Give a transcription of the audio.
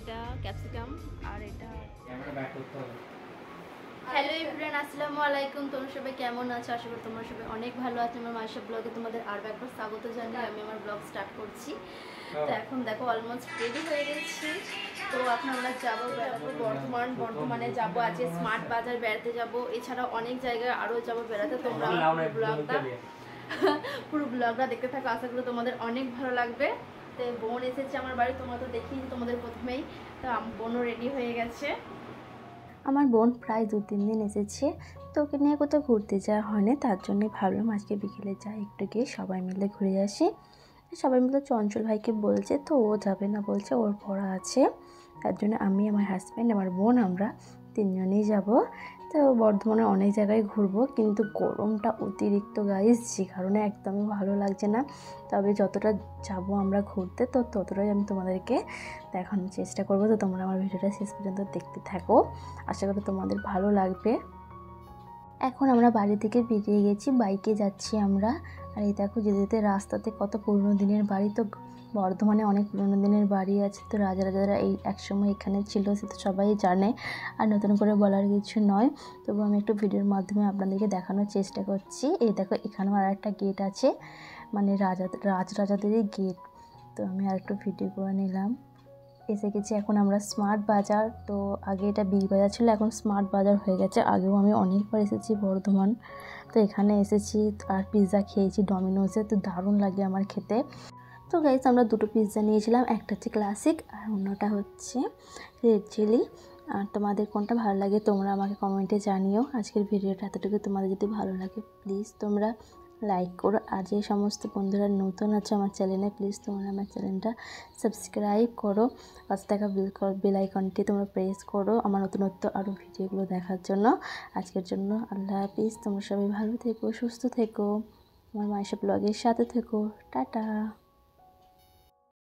এটা ক্যাপসিকাম আর এটা hello everyone, আসসালামু আলাইকুম। তোমরা সবাই কেমন আছো? আশা করি তোমরা সবাই অনেক ভালো আছো। আমার মাইশা ব্লগে তোমাদের আরও একবার স্বাগত জানিয়ে আমি আমার ব্লগ স্টার্ট করছি। তো এখন দেখো অলমোস্ট রেডি হয়ে গেছি। তো এখন আমরা যাবো বেড়াবো বর্ধমানে যাবো, আজকে স্মার্ট বাজার বেড়াতে যাব, এছাড়াও অনেক জায়গায় আরও যাবো বেড়াতে। তোমরা পুরো ব্লগটা দেখতে থাকো, আশা করি তোমাদের অনেক ভালো লাগবে। তো বোন এসেছে আমার বাড়ি, তোমরা তো দেখিয়েছি তোমাদের প্রথমেই। তো বোনও রেডি হয়ে গেছে। আমার বোন প্রায় 2-3 দিন এসেছে, তো ওকে নিয়ে কোথাও ঘুরতে যাওয়া হয়নি, তার জন্যে ভাবলাম আজকে বিকেলে যাই, একটু গিয়ে সবাই মিলে ঘুরে আসি। সবাই মিলে চঞ্চল ভাইকে বলছে, তো ও যাবে না, বলছে ওর পড়া আছে। তার জন্য আমি, আমার হাজব্যান্ড, আমার বোন, আমরা 3 জনেই যাব। তো বর্ধমানে অনেক জায়গায় ঘুরবো, কিন্তু গরমটা অতিরিক্ত গাইস, যে কারণে একদমই ভালো লাগছে না। তবে যতটা যাব আমরা ঘুরতে, তো ততটাই আমি তোমাদেরকে দেখানোর চেষ্টা করবো। তো তোমরা আমার ভিডিওটা শেষ পর্যন্ত দেখতে থাকো, আশা করি তোমাদের ভালো লাগবে। এখন আমরা বাড়ি থেকে বেরিয়ে গেছি, বাইকে যাচ্ছি আমরা। আর এই দেখো যেতে যেতে রাস্তাতে কত পুরনো দিনের বাড়ি। তো বর্ধমানে অনেক পুরনো দিনের বাড়ি আছে, তো রাজারা এই একসময় এখানে ছিল, সে তো সবাই জানে, আর নতুন করে বলার কিছু নয়। তবু আমি একটু ভিডিওর মাধ্যমে আপনাদেরকে দেখানোর চেষ্টা করছি। এই দেখো এখানেও আর একটা গেট আছে, মানে রাজাদেরই গেট। তো আমি আর একটু ভিডিও করে নিলাম। এসে গেছি এখন আমরা স্মার্ট বাজার। তো আগে এটা বিগ বাজার ছিল, এখন স্মার্ট বাজার হয়ে গেছে। আগেও আমি অনেকবার এসেছি বর্ধমান, তো এখানে এসেছি আর পিৎজা খেয়েছি ডমিনোসে, তো দারুণ লাগে আমার খেতে। তো গাইস আমরা 2টো পিৎজা নিয়েছিলাম, একটা হচ্ছে ক্লাসিক আর অন্যটা হচ্ছে রেড চিলি। আর তোমাদের কোনটা ভালো লাগে তোমরা আমাকে কমেন্টে জানিও। আজকের ভিডিওটা এতটুকু, তোমাদের যদি ভালো লাগে প্লিজ তোমরা লাইক করো। আর যে সমস্ত বন্ধুরা নতুন আছে আমার চ্যানেলে, প্লিজ তোমরা আমার চ্যানেলটা সাবস্ক্রাইব করো। পাশে থাকা বেল আইকনটি তোমরা প্রেস করো আমার নতুনত্ব আরও ভিডিওগুলো দেখার জন্য। আজকের জন্য আল্লাহ হাফিজ, তোমরা সবাই ভালো থেকো, সুস্থ থেকো, আমার মাইশা ব্লগের সাথে থেকো। টাটা।